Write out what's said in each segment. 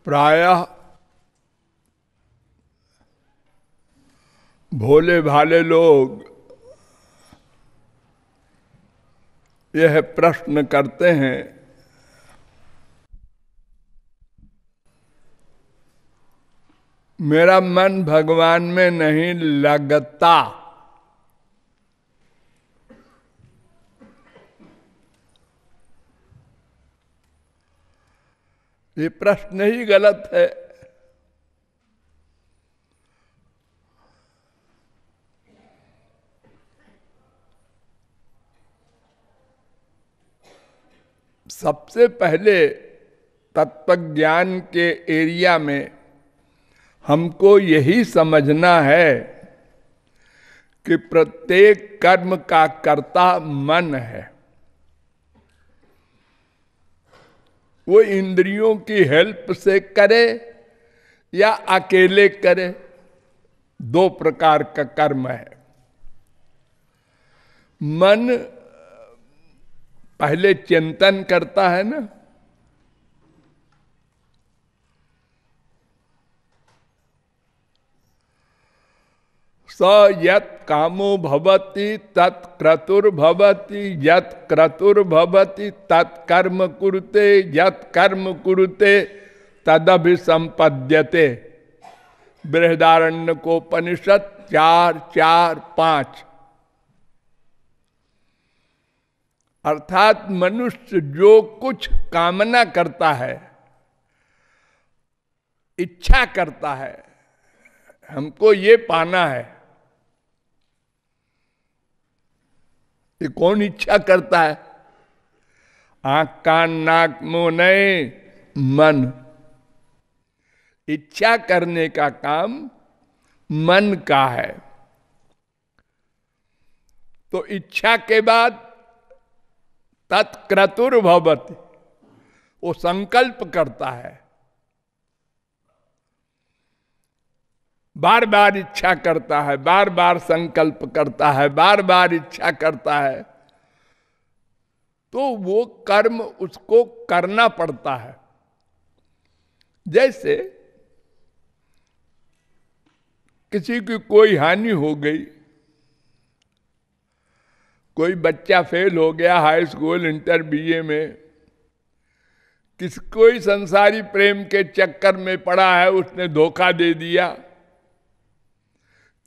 प्रायः भोले भाले लोग यह प्रश्न करते हैं, मेरा मन भगवान में नहीं लगता। ये प्रश्न ही गलत है। सबसे पहले तत्वज्ञान के एरिया में हमको यही समझना है कि प्रत्येक कर्म का कर्ता मन है। वो इंद्रियों की हेल्प से करे या अकेले करे, दो प्रकार का कर्म है। मन पहले चिंतन करता है ना, स यत् कामो भवति तत् क्रतुर्भवति, यत् क्रतुर्भवति तत् कर्म कुरुते, यत् कर्म कुरुते तदभिसंपद्यते। बृहदारण्यकोपनिषद 4:4-5। अर्थात मनुष्य जो कुछ कामना करता है, इच्छा करता है, हमको ये पाना है, ये कौन इच्छा करता है? आंख कान नाक मुंह नहीं, मन। इच्छा करने का काम मन का है। तो इच्छा के बाद तत्क्रतुर्भवति, वो संकल्प करता है, बार बार इच्छा करता है, बार बार संकल्प करता है, बार बार इच्छा करता है, तो वो कर्म उसको करना पड़ता है। जैसे किसी की कोई हानि हो गई, कोई बच्चा फेल हो गया हाई स्कूल इंटर बीए में, कोई संसारी प्रेम के चक्कर में पड़ा है, उसने धोखा दे दिया,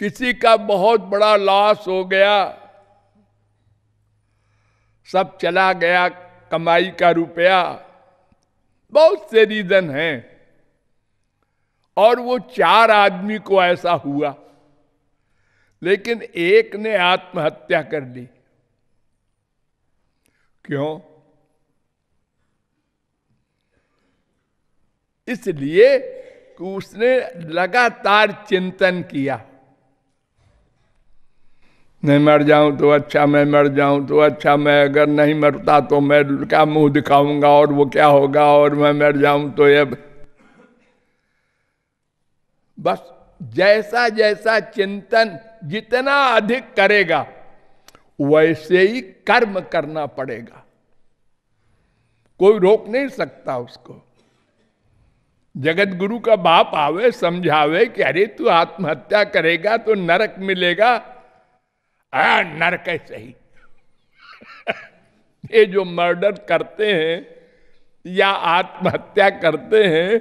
किसी का बहुत बड़ा लॉस हो गया, सब चला गया कमाई का रुपया, बहुत से रीजन हैं। और वो 4 आदमी को ऐसा हुआ, लेकिन एक ने आत्महत्या कर ली। क्यों? इसलिए कि उसने लगातार चिंतन किया, मैं मर जाऊं तो अच्छा, मैं मर जाऊं तो अच्छा, मैं अगर नहीं मरता तो मैं क्या मुंह दिखाऊंगा, और वो क्या होगा, और मैं मर जाऊं तो ये। बस जैसा जैसा चिंतन जितना अधिक करेगा वैसे ही कर्म करना पड़ेगा, कोई रोक नहीं सकता उसको। जगत गुरु का बाप आवे समझावे कि अरे तू आत्महत्या करेगा तो नरक मिलेगा, नरक कैसे ही। ये जो मर्डर करते हैं या आत्महत्या करते हैं,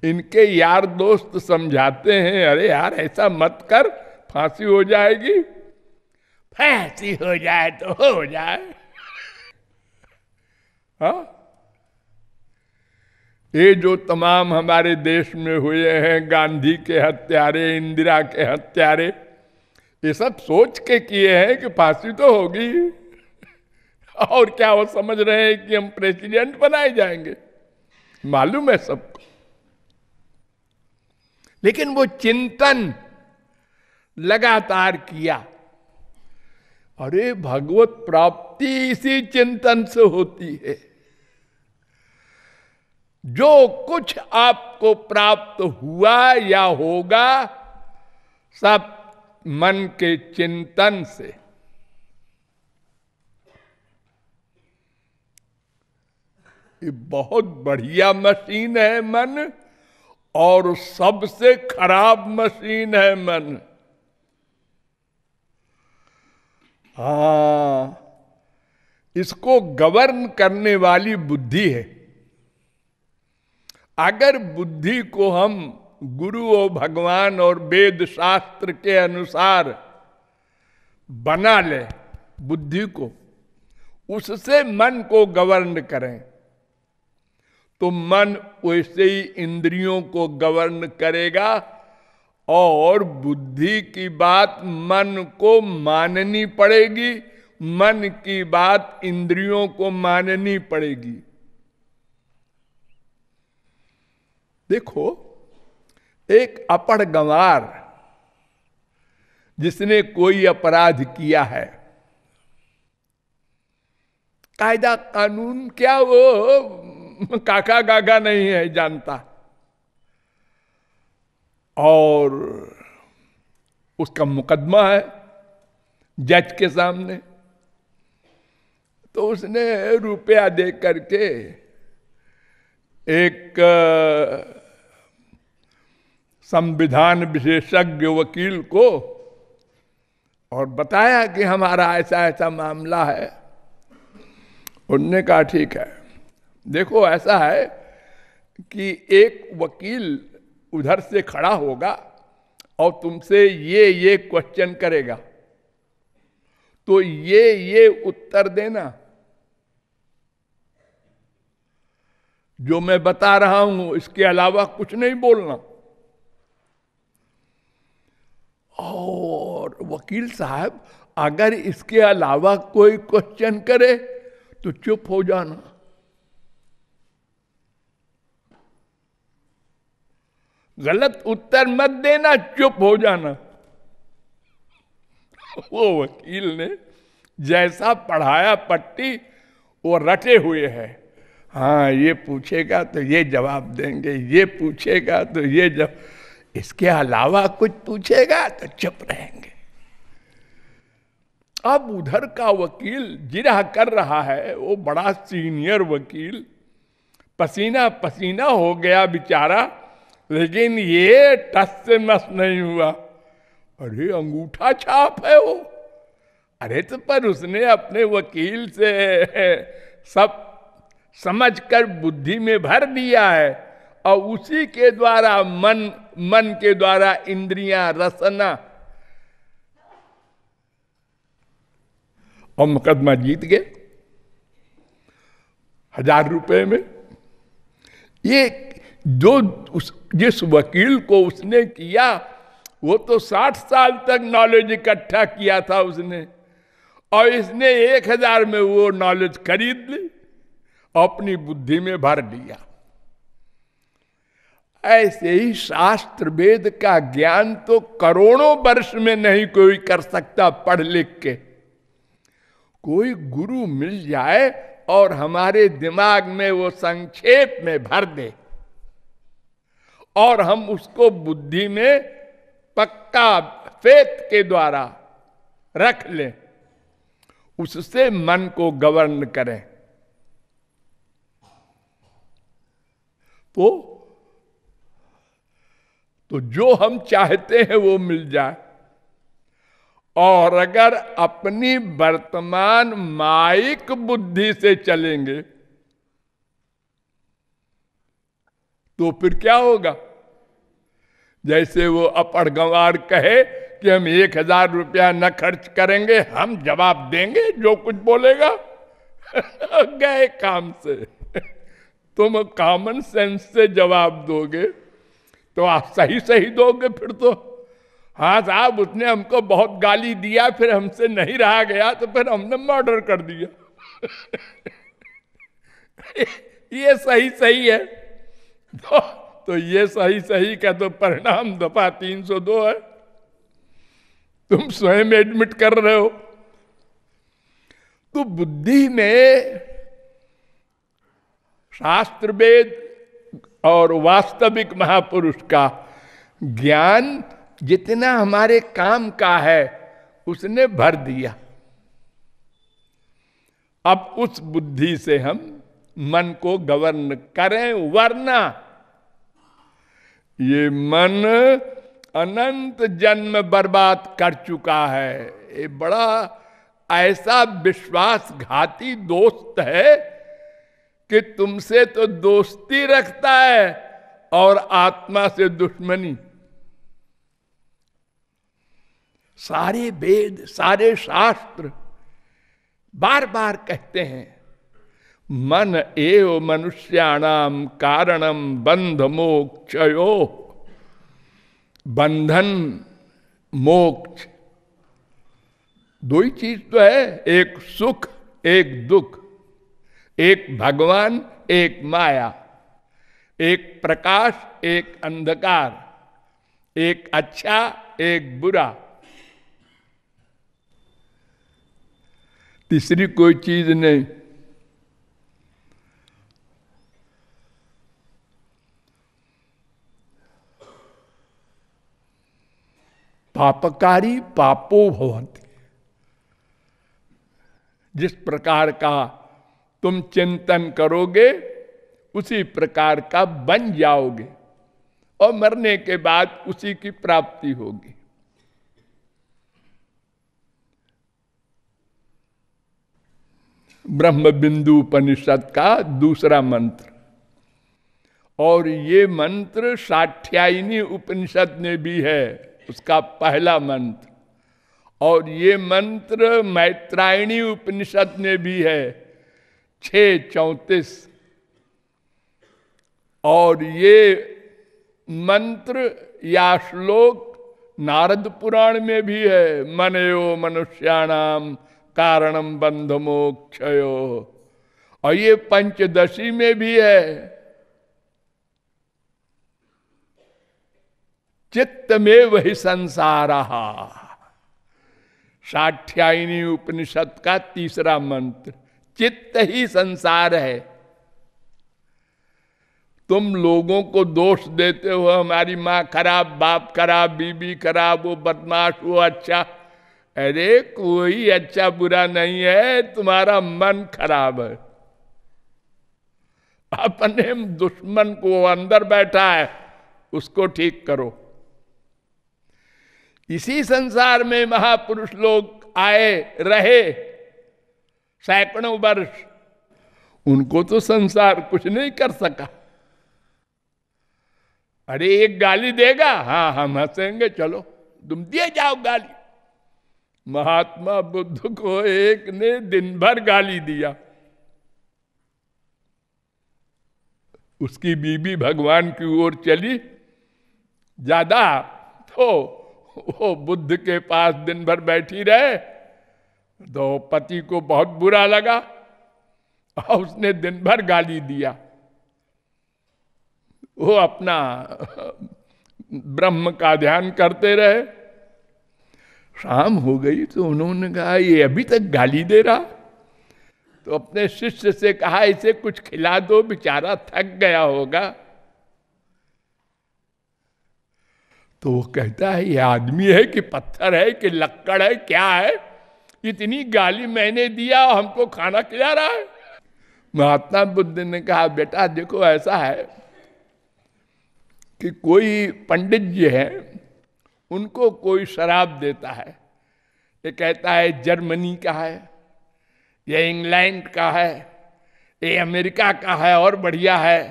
इनके यार दोस्त समझाते हैं, अरे यार ऐसा मत कर, फांसी हो जाएगी। फांसी हो जाए तो हो जाए, हाँ। ये जो तमाम हमारे देश में हुए हैं, गांधी के हत्यारे, इंदिरा के हत्यारे, ये सब सोच के किए हैं कि फांसी तो होगी। और क्या वो समझ रहे हैं कि हम प्रेसिडेंट बनाए जाएंगे? मालूम है सबको, लेकिन वो चिंतन लगातार किया। अरे भगवत प्राप्ति इसी चिंतन से होती है। जो कुछ आपको प्राप्त हुआ या होगा, सब मन के चिंतन से। ये बहुत बढ़िया मशीन है मन, और सबसे खराब मशीन है मन। हाँ, इसको गवर्न करने वाली बुद्धि है। अगर बुद्धि को हम गुरु और भगवान और वेद शास्त्र के अनुसार बना ले, बुद्धि को उससे मन को गवर्न करें, तो मन वैसे ही इंद्रियों को गवर्न करेगा और बुद्धि की बात मन को माननी पड़ेगी, मन की बात इंद्रियों को माननी पड़ेगी। देखो, एक अपढ़ गंवार जिसने कोई अपराध किया है, कायदा कानून क्या वो काका गागा नहीं है जानता, और उसका मुकदमा है जज के सामने, तो उसने रुपया दे करके एक संविधान विशेषज्ञ वकील को और बताया कि हमारा ऐसा ऐसा मामला है। उन्होंने कहा ठीक है, देखो ऐसा है कि एक वकील उधर से खड़ा होगा और तुमसे ये क्वेश्चन करेगा, तो ये उत्तर देना, जो मैं बता रहा हूं इसके अलावा कुछ नहीं बोलना। और वकील साहब अगर इसके अलावा कोई क्वेश्चन करे तो चुप हो जाना। गलत उत्तर मत देना, चुप हो जाना। वो वकील ने जैसा पढ़ाया पट्टी वो रटे हुए है। हाँ, ये पूछेगा तो ये जवाब देंगे, ये पूछेगा तो ये जवाब, इसके अलावा कुछ पूछेगा तो चुप रहेंगे। अब उधर का वकील जिरह कर रहा है, वो बड़ा सीनियर वकील, पसीना पसीना हो गया बेचारा, लेकिन ये टस से मस नहीं हुआ। अरे अंगूठा छाप है वो। अरे तो पर उसने अपने वकील से सब समझकर बुद्धि में भर दिया है, और उसी के द्वारा मन के द्वारा इंद्रियां, रसना, और मुकदमा जीत गए 1000 रुपए में। ये जो जिस वकील को उसने किया वो तो 60 साल तक नॉलेज इकट्ठा किया था उसने, और इसने 1000 में वो नॉलेज खरीद ली, अपनी बुद्धि में भर लिया। ऐसे ही शास्त्र वेद का ज्ञान तो करोड़ों वर्ष में नहीं कोई कर सकता पढ़ लिख के। कोई गुरु मिल जाए और हमारे दिमाग में वो संक्षेप में भर दे और हम उसको बुद्धि में पक्का फेथ के द्वारा रख लें, उससे मन को गवर्न करें, तो जो हम चाहते हैं वो मिल जाए। और अगर अपनी वर्तमान माइक बुद्धि से चलेंगे तो फिर क्या होगा? जैसे वो अपढ़ गंवार कहे कि हम 1000 रुपया न खर्च करेंगे, हम जवाब देंगे जो कुछ बोलेगा। गए काम से। तुम कॉमन सेंस से जवाब दोगे तो आप सही सही दोगे फिर तो। हाँ साहब, उसने हमको बहुत गाली दिया, फिर हमसे नहीं रहा गया तो फिर हमने मर्डर कर दिया। ये सही सही है। तो ये सही सही का तो परिणाम दफा 302 है, तुम स्वयं एडमिट कर रहे हो। तो बुद्धि में शास्त्र वेद और वास्तविक महापुरुष का ज्ञान जितना हमारे काम का है उसने भर दिया। अब उस बुद्धि से हम मन को गवर्न करें, वरना ये मन अनंत जन्म बर्बाद कर चुका है। ये बड़ा ऐसा विश्वासघाती दोस्त है कि तुमसे तो दोस्ती रखता है और आत्मा से दुश्मनी। सारे वेद, सारे शास्त्र बार बार कहते हैं मन एव मनुष्याणाम कारणम बंध मोक्षयो। बंधन मोक्ष दो ही चीज तो है, एक सुख एक दुख, एक भगवान एक माया, एक प्रकाश एक अंधकार, एक अच्छा एक बुरा, तीसरी कोई चीज नहीं। पापकारी पापो भवन्ति। जिस प्रकार का तुम चिंतन करोगे उसी प्रकार का बन जाओगे और मरने के बाद उसी की प्राप्ति होगी। ब्रह्म बिंदु उपनिषद का दूसरा मंत्र, और ये मंत्र साठ्यायनी उपनिषद में भी है, उसका पहला मंत्र, और ये मंत्र मैत्रायणी उपनिषद में भी है 6:34, और ये मंत्र या श्लोक नारद पुराण में भी है, मनयो मनुष्याणाम कारणम बंध मोक्षयो, और ये पंचदशी में भी है। चित्त में वही संसारः, साठ्यायनी उपनिषद का तीसरा मंत्र, चित्त ही संसार है। तुम लोगों को दोष देते हो, हमारी माँ खराब, बाप खराब, बीबी खराब, वो बदमाश, वो अच्छा। अरे कोई अच्छा बुरा नहीं है, तुम्हारा मन खराब है। अपने दुश्मन को अंदर बैठा है उसको ठीक करो। इसी संसार में महापुरुष लोग आए रहे सैकड़ों वर्ष, उनको तो संसार कुछ नहीं कर सका। अरे एक गाली देगा, हाँ हम हंसेंगे, चलो तुम दिए जाओ गाली। महात्मा बुद्ध को एक ने दिन भर गाली दिया, उसकी बीबी भगवान की ओर चली ज्यादा, तो वो बुद्ध के पास दिन भर बैठी रहे, तो पति को बहुत बुरा लगा और उसने दिन भर गाली दिया। वो अपना ब्रह्म का ध्यान करते रहे। शाम हो गई तो उन्होंने कहा ये अभी तक गाली दे रहा, तो अपने शिष्य से कहा इसे कुछ खिला दो, बेचारा थक गया होगा। तो वो कहता है ये आदमी है कि पत्थर है कि लक्कड़ है, क्या है, इतनी गाली मैंने दिया हमको खाना खिला रहा है। महात्मा बुद्ध ने कहा बेटा देखो ऐसा है कि कोई पंडित जी है, उनको कोई शराब देता है, ये कहता है जर्मनी का है, ये इंग्लैंड का है, ये अमेरिका का है और बढ़िया है।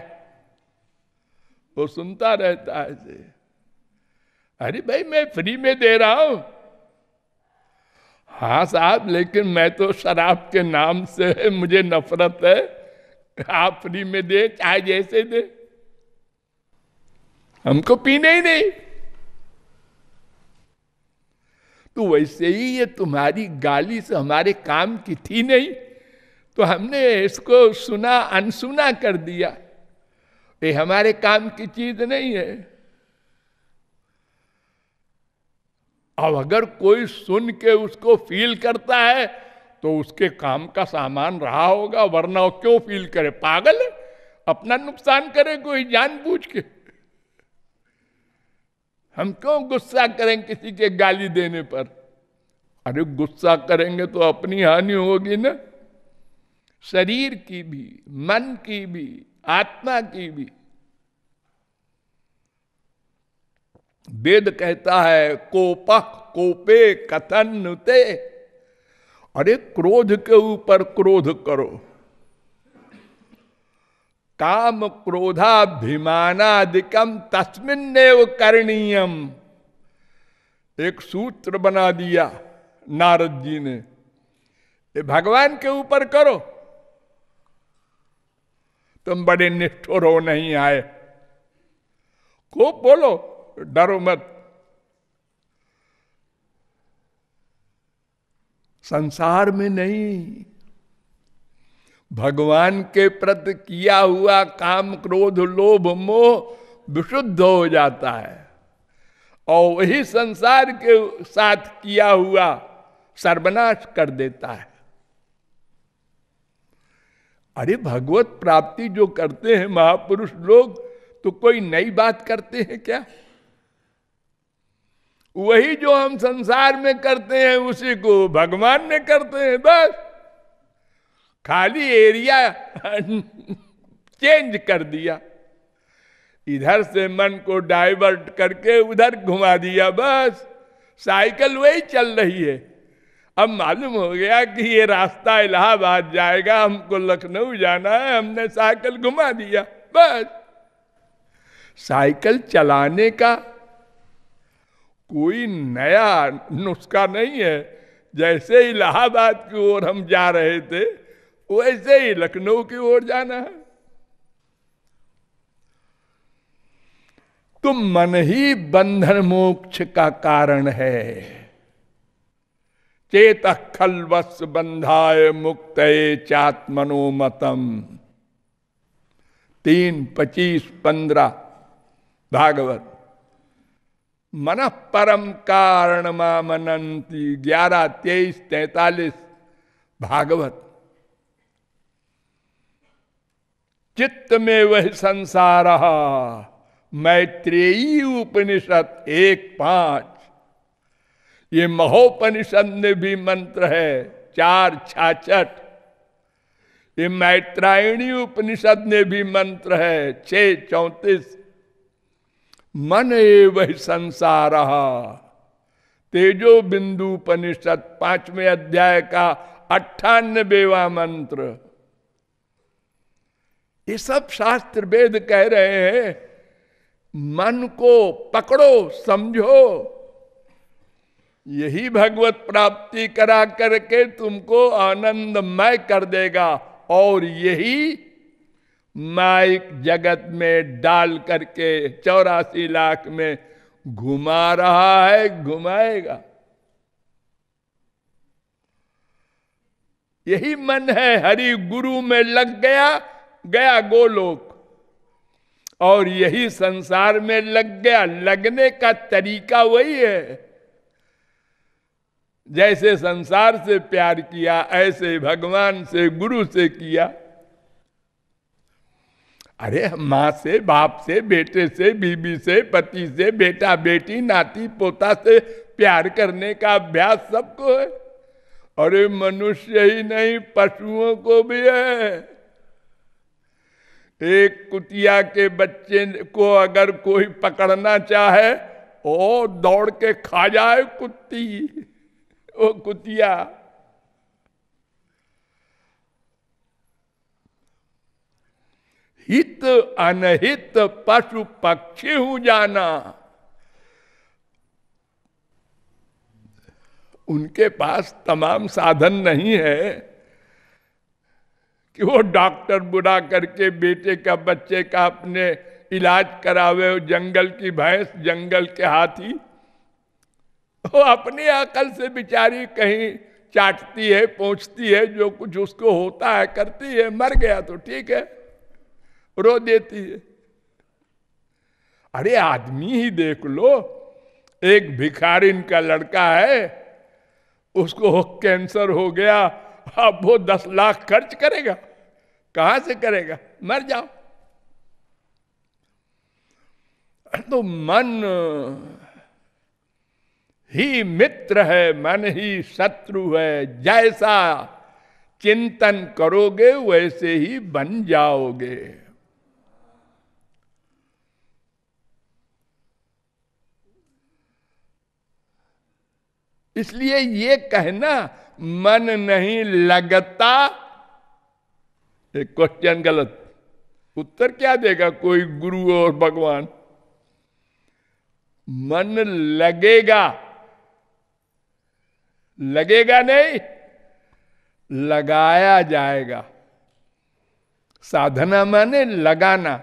वो सुनता रहता है इसे। अरे भाई मैं फ्री में दे रहा हूं। हाँ साहब, लेकिन मैं तो शराब के नाम से मुझे नफरत है, आप फ्री में दे चाहे जैसे दे, हमको पीने ही नहीं। तो वैसे ही ये तुम्हारी गाली से हमारे काम की थी नहीं, तो हमने इसको सुना अनसुना कर दिया, ये हमारे काम की चीज नहीं है। अब अगर कोई सुन के उसको फील करता है तो उसके काम का सामान रहा होगा, वरना वो क्यों फील करे, पागल है, अपना नुकसान करे कोई जानबूझ के। हम क्यों गुस्सा करें किसी के गाली देने पर? अरे गुस्सा करेंगे तो अपनी हानि होगी ना, शरीर की भी, मन की भी, आत्मा की भी। वेद कहता है कोपः कोपे कथन नुते, अरे क्रोध के ऊपर क्रोध करो। काम क्रोधाभिमानादिकम तस्मिन्नेव करणीयम, एक सूत्र बना दिया नारद जी ने, ये भगवान के ऊपर करो। तुम बड़े निष्ठुर हो, नहीं आए, खूब बोलो, डरो मत। संसार में नहीं, भगवान के प्रति किया हुआ काम क्रोध लोभ मोह विशुद्ध हो जाता है, और वही संसार के साथ किया हुआ सर्वनाश कर देता है। अरे भगवत प्राप्ति जो करते हैं महापुरुष लोग, तो कोई नई बात करते हैं क्या? वही जो हम संसार में करते हैं उसी को भगवान में करते हैं, बस खाली एरिया चेंज कर दिया, इधर से मन को डाइवर्ट करके उधर घुमा दिया, बस साइकिल वही चल रही है। अब मालूम हो गया कि ये रास्ता इलाहाबाद जाएगा, हमको लखनऊ जाना है, हमने साइकिल घुमा दिया, बस। साइकिल चलाने का कोई नया नुस्खा नहीं है। जैसे इलाहाबाद की ओर हम जा रहे थे, वैसे ही लखनऊ की ओर जाना है। तो मन ही बंधन मोक्ष का कारण है। चेत खलवस् बंधाय मुक्त चात्मनोमतम, 3:25-15 भागवत। मन परम कारण मनंती, 11:23-43 भागवत। चित्त में वह संसार, मैत्रेयी उपनिषद 1:5। ये महोपनिषद में भी मंत्र है 4:66। ये मैत्रायणी उपनिषद में भी मंत्र है 6:34। मन एवं संसार, तेजो बिंदु उपनिषद 5वें अध्याय का 98वां मंत्र। ये सब शास्त्र वेद कह रहे हैं मन को पकड़ो, समझो, यही भगवत प्राप्ति करा करके तुमको आनंदमय कर देगा, और यही माइक जगत में डाल करके 84 लाख में घुमा रहा है, घुमाएगा। यही मन है, हरि गुरु में लग गया, गया गोलोक, और यही संसार में लग गया। लगने का तरीका वही है, जैसे संसार से प्यार किया ऐसे भगवान से गुरु से किया। अरे माँ से, बाप से, बेटे से, बीबी से, पति से, बेटा बेटी, नाती पोता से प्यार करने का अभ्यास सबको है। अरे मनुष्य ही नहीं, पशुओं को भी है। एक कुतिया के बच्चे को अगर कोई पकड़ना चाहे, ओ दौड़ के खा जाए कुत्ती, ओ कुतिया। हित अनहित पशु पक्षी हूं जाना। उनके पास तमाम साधन नहीं है कि वो डॉक्टर बुला करके बेटे का, बच्चे का अपने इलाज करावे। जंगल की भैंस, जंगल के हाथी, वो अपनी अकल से बेचारी कहीं चाटती है, पहुंचती है, जो कुछ उसको होता है करती है। मर गया तो ठीक है, रो देती है। अरे आदमी ही देख लो, एक भिखारिन का लड़का है, उसको कैंसर हो गया, अब वो 10 लाख खर्च करेगा, कहां से करेगा? मर जाओ। तो मन ही मित्र है, मन ही शत्रु है। जैसा चिंतन करोगे वैसे ही बन जाओगे। इसलिए ये कहना मन नहीं लगता, एक क्वेश्चन गलत, उत्तर क्या देगा कोई गुरु और भगवान? मन लगेगा, लगेगा नहीं, लगाया जाएगा। साधना माने लगाना।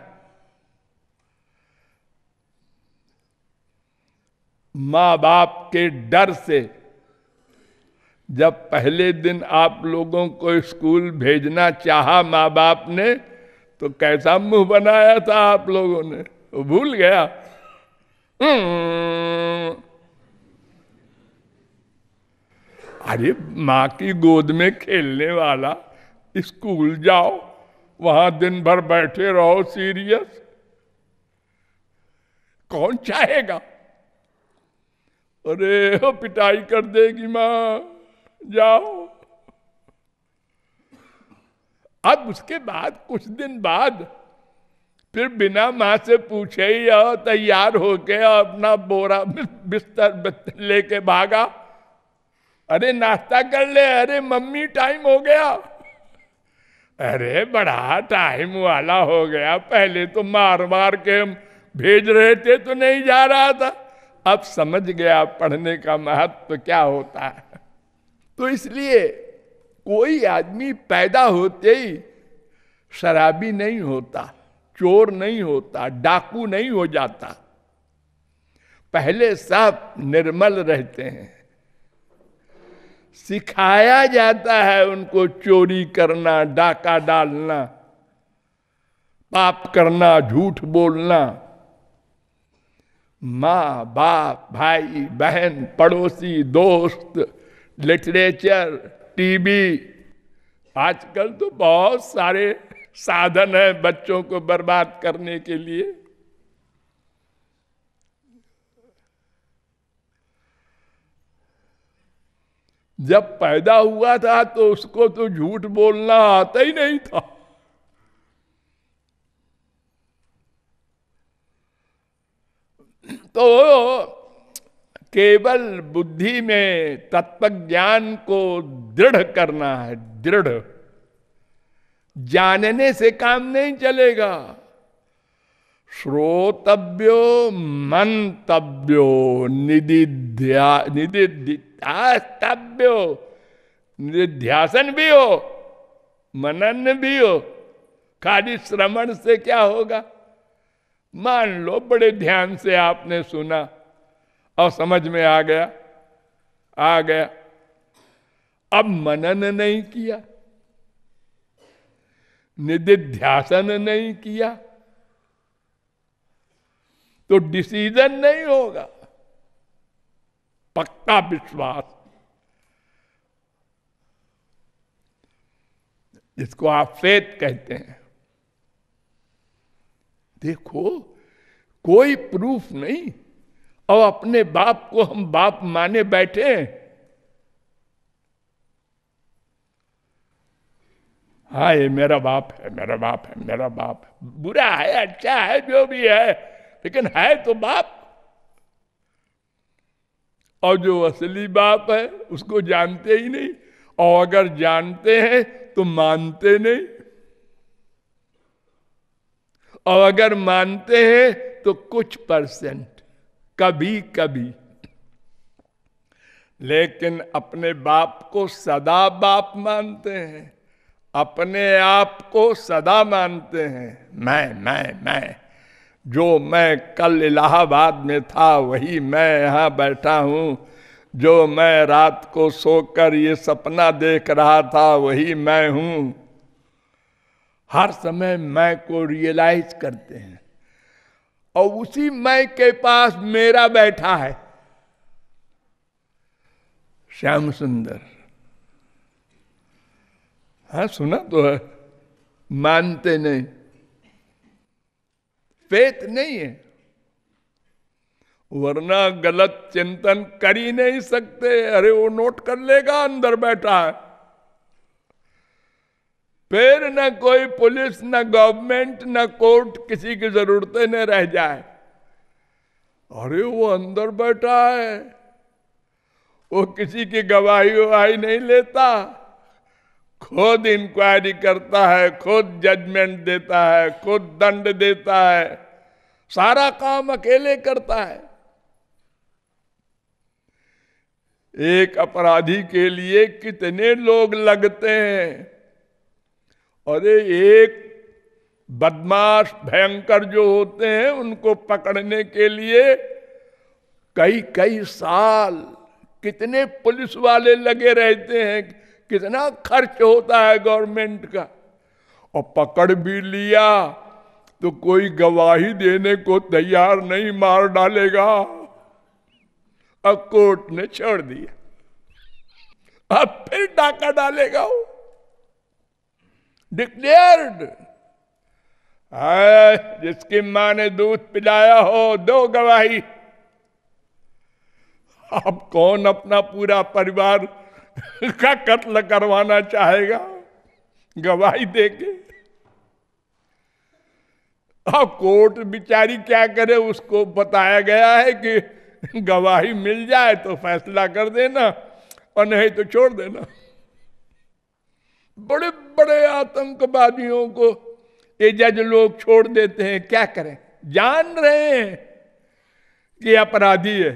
मां बाप के डर से जब पहले दिन आप लोगों को स्कूल भेजना चाहा मां बाप ने, तो कैसा मुंह बनाया था आप लोगों ने, वो भूल गया। अरे मां की गोद में खेलने वाला, स्कूल जाओ, वहां दिन भर बैठे रहो सीरियस, कौन चाहेगा? अरे हो पिटाई कर देगी मां, जाओ। अब उसके बाद कुछ दिन बाद फिर बिना मां से पूछे ही तैयार होके अपना बोरा बिस्तर लेके भागा। अरे नाश्ता कर ले, अरे मम्मी टाइम हो गया। अरे बड़ा टाइम वाला हो गया, पहले तो मार मार के हम भेज रहे थे तो नहीं जा रहा था, अब समझ गया पढ़ने का महत्व क्या होता है। तो इसलिए कोई आदमी पैदा होते ही शराबी नहीं होता, चोर नहीं होता, डाकू नहीं हो जाता। पहले सब निर्मल रहते हैं, सिखाया जाता है उनको चोरी करना, डाका डालना, पाप करना, झूठ बोलना। माँ बाप, भाई बहन, पड़ोसी, दोस्त, लिटरेचर, टीवी, आजकल तो बहुत सारे साधन है बच्चों को बर्बाद करने के लिए। जब पैदा हुआ था तो उसको तो झूठ बोलना आता ही नहीं था। तो केवल बुद्धि में तत्व ज्ञान को दृढ़ करना है, दृढ़। जानने से काम नहीं चलेगा। श्रोतव्यो मंतव्यो निदिध्यास्तव्यो, निधिध्यासन भी हो, मनन भी हो। खाली श्रवण से क्या होगा? मान लो बड़े ध्यान से आपने सुना और समझ में आ गया, अब मनन नहीं किया, निदिध्यासन नहीं किया, तो डिसीजन नहीं होगा। पक्का विश्वास, जिसको आप फेथ कहते हैं। देखो, कोई प्रूफ नहीं और अपने बाप को हम बाप माने बैठे हैं। हाँ, ये मेरा बाप है, मेरा बाप है, मेरा बाप है। बुरा है, अच्छा है, जो भी है, लेकिन है तो बाप। और जो असली बाप है उसको जानते ही नहीं, और अगर जानते हैं तो मानते नहीं, और अगर मानते हैं तो कुछ परसेंट, कभी कभी। लेकिन अपने बाप को सदा बाप मानते हैं, अपने आप को सदा मानते हैं। मैं जो मैं कल इलाहाबाद में था वही मैं यहां बैठा हूं, जो मैं रात को सोकर ये सपना देख रहा था वही मैं हूं। हर समय मैं को रियलाइज करते हैं, और उसी मैं के पास मेरा बैठा है श्याम सुंदर। हाँ, सुना तो है, मानते नहीं, फेथ नहीं है, वरना गलत चिंतन कर ही नहीं सकते। अरे वो नोट कर लेगा अंदर बैठा है, फिर न कोई पुलिस, न गवर्नमेंट, न कोर्ट, किसी की जरूरत न रह जाए। अरे वो अंदर बैठा है, वो किसी की गवाही ववाही नहीं लेता, खुद इंक्वायरी करता है, खुद जजमेंट देता है, खुद दंड देता है, सारा काम अकेले करता है। एक अपराधी के लिए कितने लोग लगते हैं। अरे एक बदमाश भयंकर जो होते हैं उनको पकड़ने के लिए कई कई साल कितने पुलिस वाले लगे रहते हैं, कितना खर्च होता है गवर्नमेंट का। और पकड़ भी लिया तो कोई गवाही देने को तैयार नहीं, मार डालेगा। अब कोर्ट ने छोड़ दिया, अब फिर डाका डालेगा वो। डिक्लेयर्ड, जिसकी मां ने दूध पिलाया हो दो गवाही। अब कौन अपना पूरा परिवार का कत्ल करवाना चाहेगा गवाही देके? अब कोर्ट बिचारी क्या करे, उसको बताया गया है कि गवाही मिल जाए तो फैसला कर देना और नहीं तो छोड़ देना। बड़े बड़े आतंकवादियों को ये जज लोग छोड़ देते हैं, क्या करें? जान रहे हैं कि अपराधी है,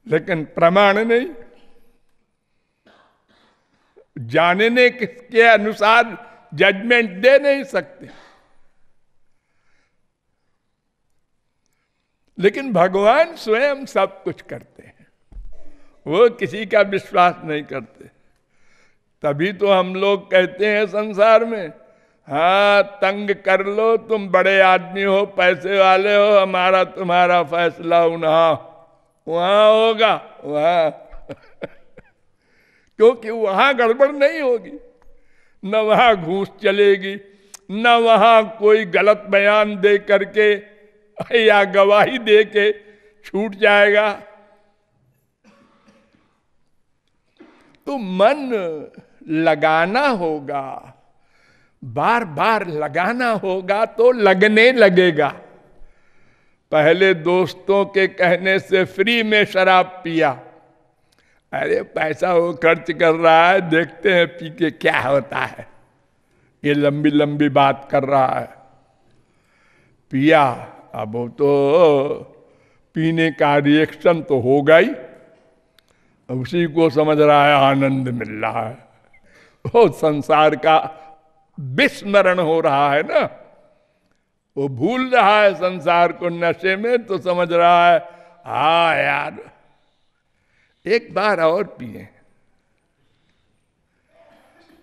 लेकिन प्रमाण नहीं, जानने के अनुसार जजमेंट दे नहीं सकते। लेकिन भगवान स्वयं सब कुछ करते हैं, वो किसी का विश्वास नहीं करते। तभी तो हम लोग कहते हैं संसार में, हाँ तंग कर लो, तुम बड़े आदमी हो, पैसे वाले हो, हमारा तुम्हारा फैसला वहां होगा वहां क्योंकि वहां गड़बड़ नहीं होगी, न वहां घूस चलेगी, न वहां कोई गलत बयान दे करके या गवाही दे के छूट जाएगा। तो मन लगाना होगा, बार बार लगाना होगा तो लगने लगेगा। पहले दोस्तों के कहने से फ्री में शराब पिया, अरे पैसा वो खर्च कर रहा है, देखते हैं पी के क्या होता है, ये लंबी लंबी बात कर रहा है। पिया, अब वो तो पीने का रिएक्शन तो होगा ही, उसी को समझ रहा है आनंद मिल रहा है, वो संसार का विस्मरण हो रहा है ना, वो भूल रहा है संसार को नशे में, तो समझ रहा है हाँ यार एक बार और पिए।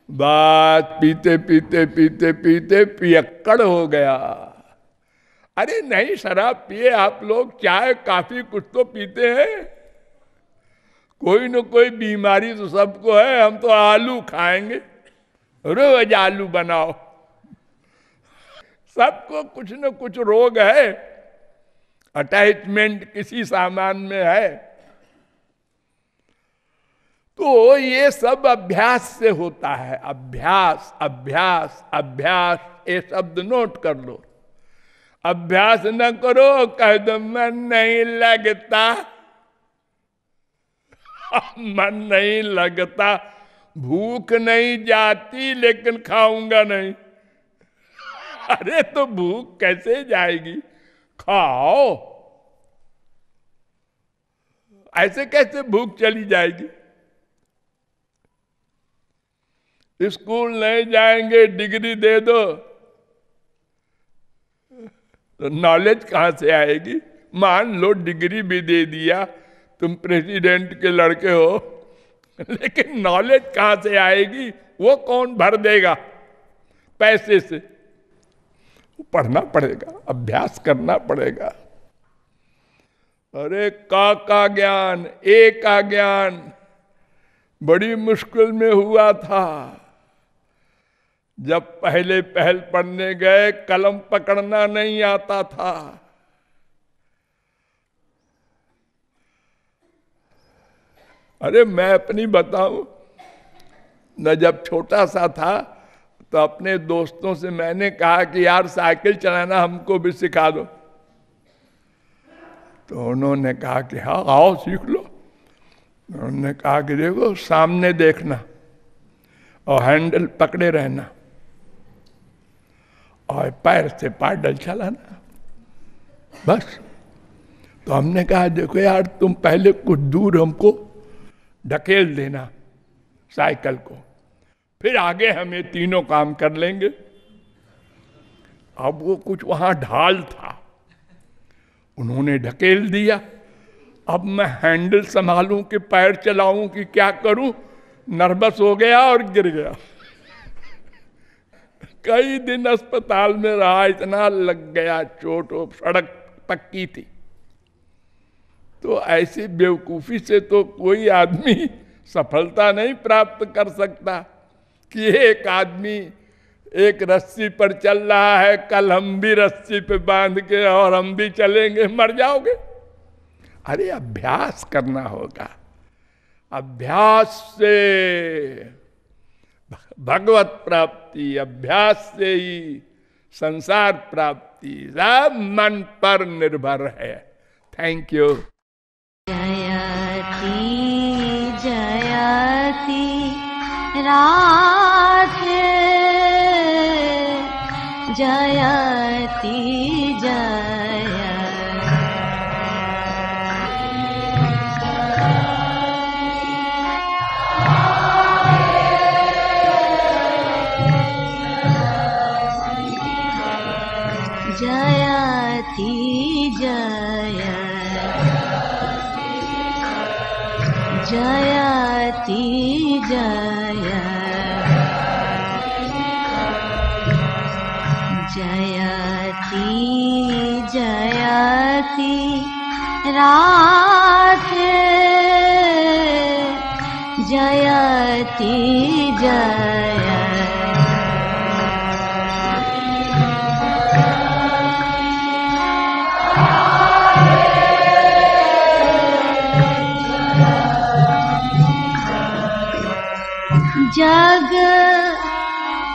बात पीते पीते पीते पीते पियक्कड़ हो गया। अरे नहीं, शराब पिए आप लोग, चाय काफी कुछ तो पीते हैं, कोई न कोई बीमारी तो सबको है। हम तो आलू खाएंगे, रोज आलू बनाओ, सबको कुछ न कुछ रोग है, अटैचमेंट किसी सामान में है। तो ये सब अभ्यास से होता है, अभ्यास अभ्यास अभ्यास, ये शब्द नोट कर लो। अभ्यास न करो, कह दो मन नहीं लगता, मन नहीं लगता, भूख नहीं जाती लेकिन खाऊंगा नहीं। अरे तो भूख कैसे जाएगी, खाओ, ऐसे कैसे भूख चली जाएगी? स्कूल नहीं जाएंगे, डिग्री दे दो तो नॉलेज कहां से आएगी? मान लो डिग्री भी दे दिया, तुम प्रेसिडेंट के लड़के हो, लेकिन नॉलेज कहां से आएगी? वो कौन भर देगा? पैसे से। पढ़ना पड़ेगा, अभ्यास करना पड़ेगा। अरे का ज्ञान, एक का ज्ञान बड़ी मुश्किल में हुआ था। जब पहले पहल पढ़ने गए, कलम पकड़ना नहीं आता था। अरे मैं अपनी बताऊं न, जब छोटा सा था तो अपने दोस्तों से मैंने कहा कि यार साइकिल चलाना हमको भी सिखा दो। तो उन्होंने कहा कि हाँ आओ सीख लो। उन्होंने कहा कि देखो सामने देखना और हैंडल पकड़े रहना और पैर से पैडल चलाना, बस। तो हमने कहा देखो यार तुम पहले कुछ दूर हमको ढकेल देना साइकिल को, फिर आगे हम ये तीनों काम कर लेंगे। अब वो कुछ वहां ढाल था, उन्होंने ढकेल दिया। अब मैं हैंडल संभालूं कि पैर चलाऊं कि क्या करूं, नर्वस हो गया और गिर गया। कई दिन अस्पताल में रहा, इतना लग गया चोट, सड़क पक्की थी। तो ऐसी बेवकूफी से तो कोई आदमी सफलता नहीं प्राप्त कर सकता कि एक आदमी एक रस्सी पर चल रहा है, कल हम भी रस्सी पे बांध के और हम भी चलेंगे, मर जाओगे। अरे अभ्यास करना होगा, अभ्यास से भगवत प्राप्ति, अभ्यास से ही संसार प्राप्ति, सब मन पर निर्भर है। Thank you. जयति जयति राधे, जयति जय जयति जय जयति जय जयति जयति राधे, जयति जय जग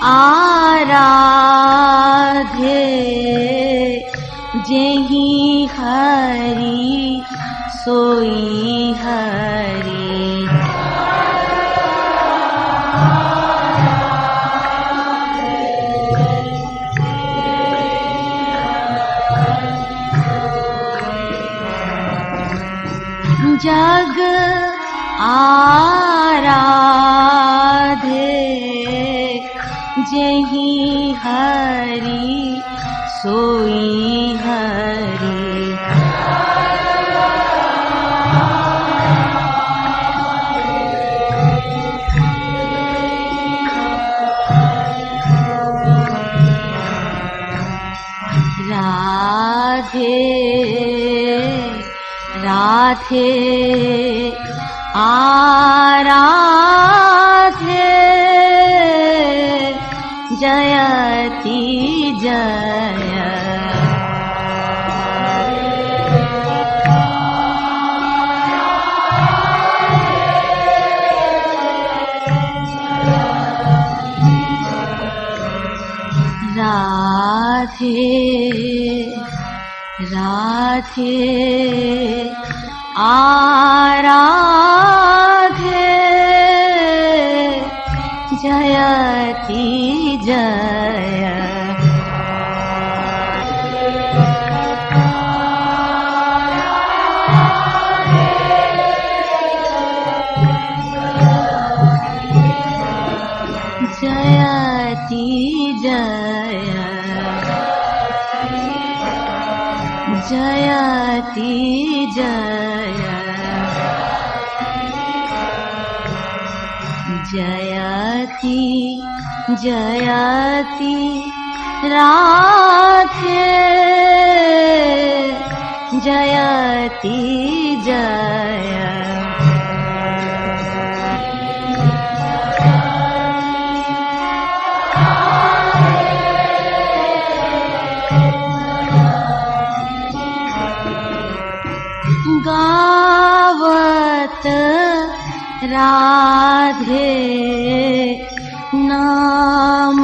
आराधे, जेहि हरि सोई हरि। जग आराधे, जेहि हरि सोई हरि। राधे राधे आराधे, जयति जय राधे राधे आराधे, जयति जय जयति जय जयति जय जयति जयति राधे, जयति जय गावत राधे नाम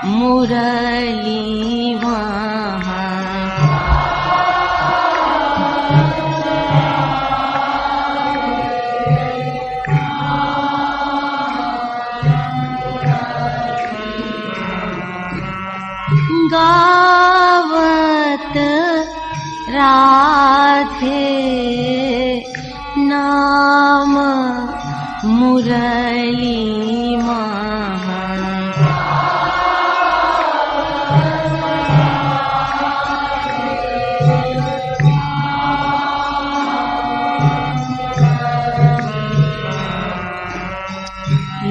मुरली वहाँ। मुरली महा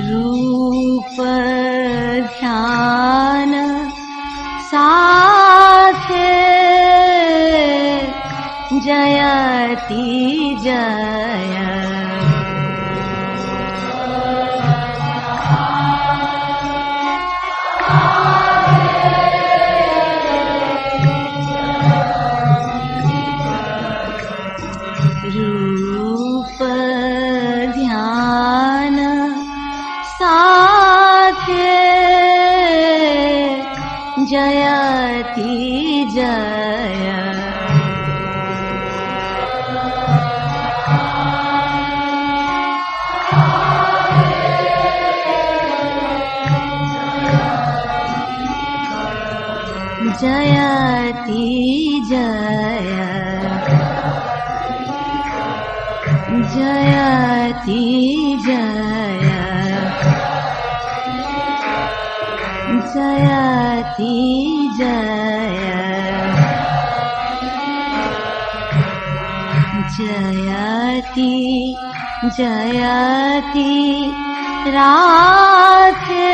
रूप ध्यान साथे जयति जय रूप ध्यान साथे जयति जय जयति जय जयति जय जयति जय जयति जयति राधे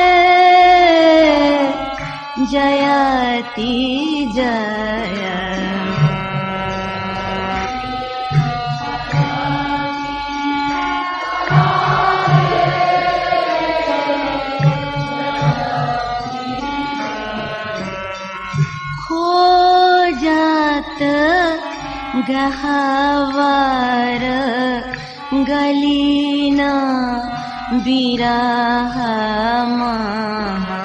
जयति जय खोजत गहवर गलीन बिरह महा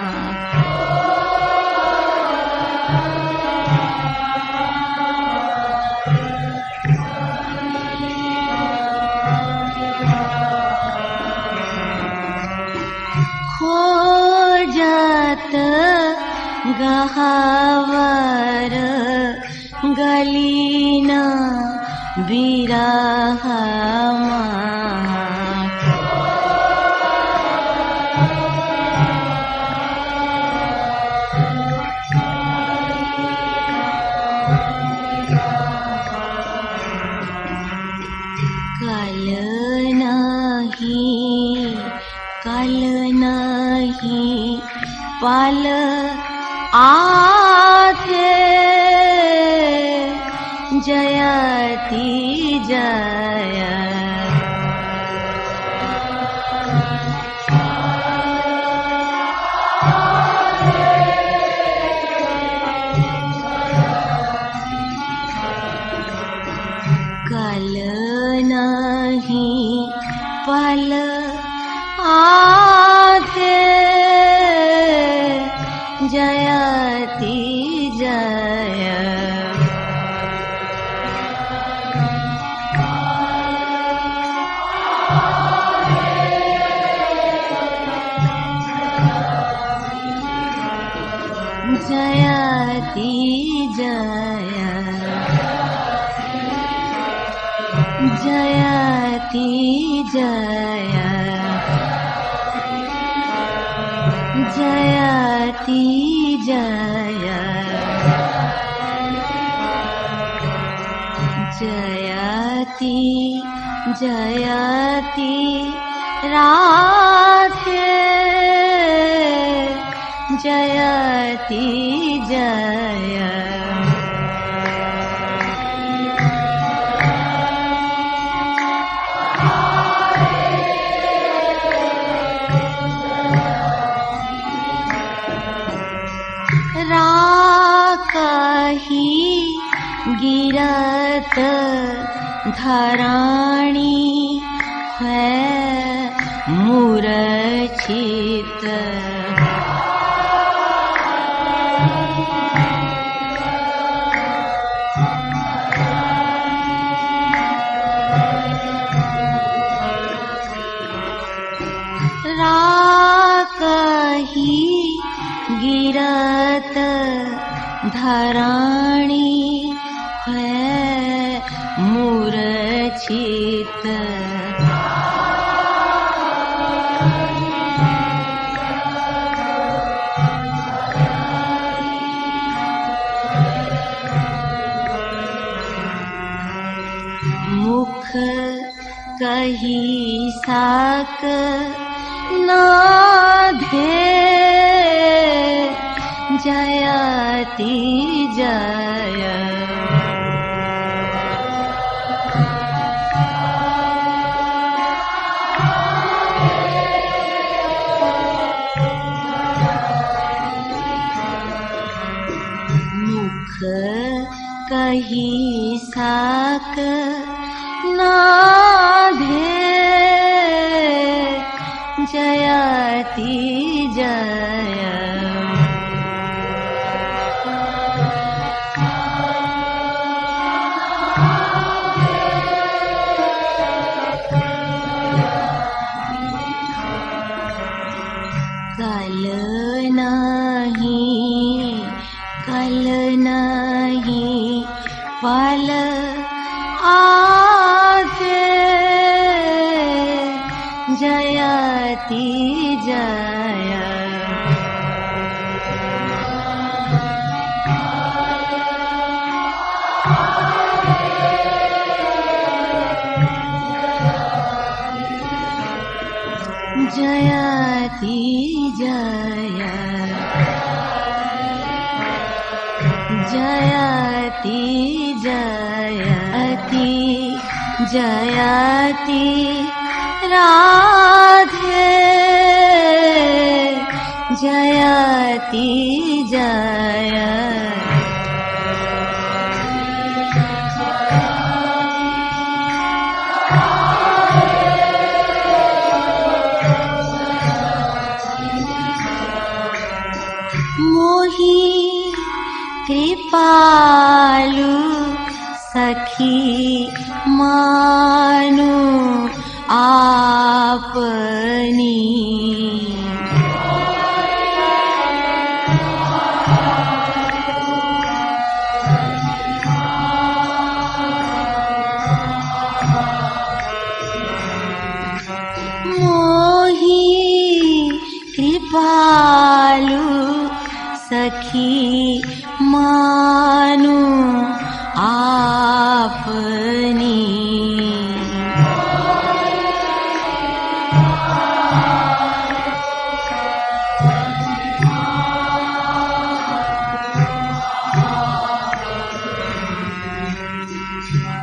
खोजत गहवर गलीन बिरह महा कल नहीं पल आथे जयति जय कल नहीं पल आथे जयति जय जयति जय जयति जय जयति जय जयति जयति राधे जयति जय राकही गिरत धराणी है मूर्छित राकही गिरत धराणी है मूर्छित कही साक नाधे जयति जय मुख कही साक नाधे जयति जय कल नहीं पल आधे जयति जय जयति जय जयति जयति जयति राधे जयति जय मोही कृपालु सखी मानु आपनी मोही कृपालु सखी मानु आपनी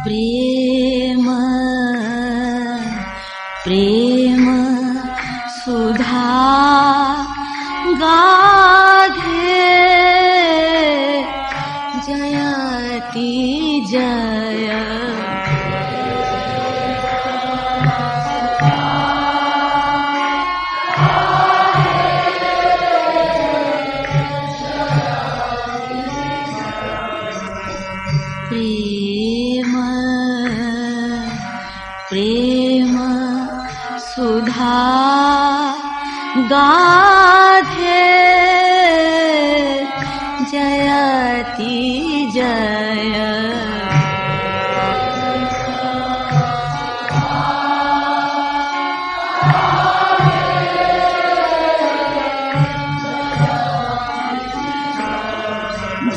प्रेम प्रेम सुधा गाधे जयति जय प्रेम प्रेम सुधा गाधे जयति जय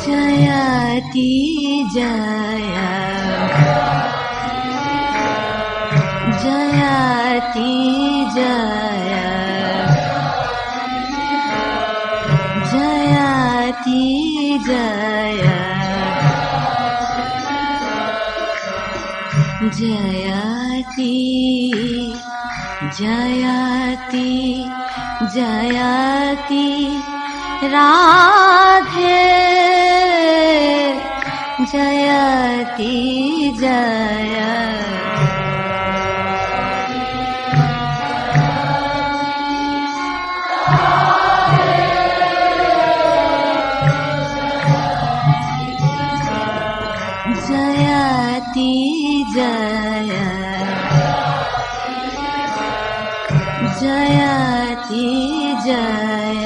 जयति जय जयति जय जयति जय जयति जयति जयति राधे जयति जय जयति जय जयति जय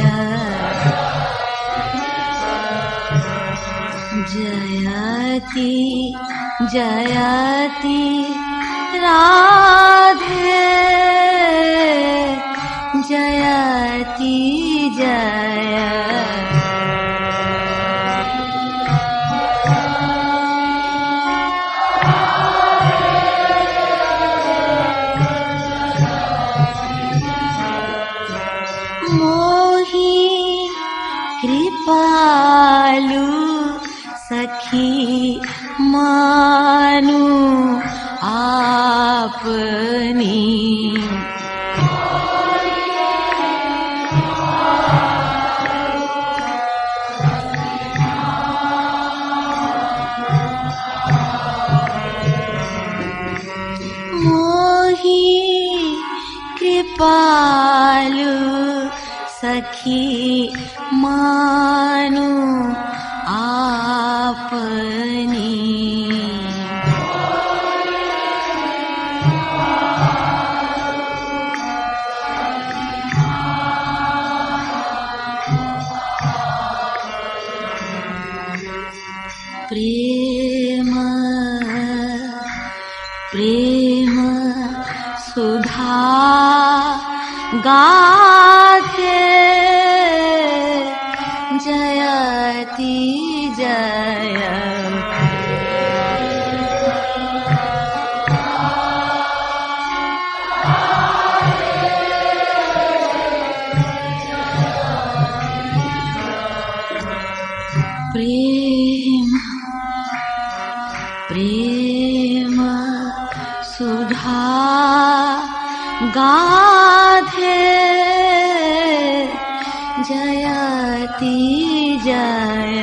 जयति जयति राधे जयति जय मानु आपनी। कृपालु सखी मानु आपनी। प्रेम प्रेम सुधा गाथे जयति जय। प्रेम प्रेम सुधा गाथे जयति जय।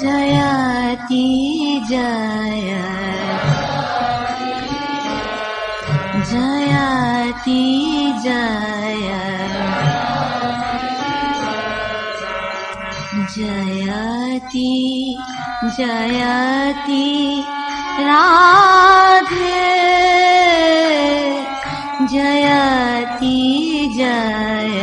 जयति जय जयति जय। जयति जयति राधे जयति जय।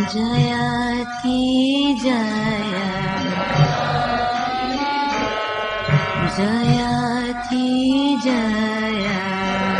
जयति जय जयति जय।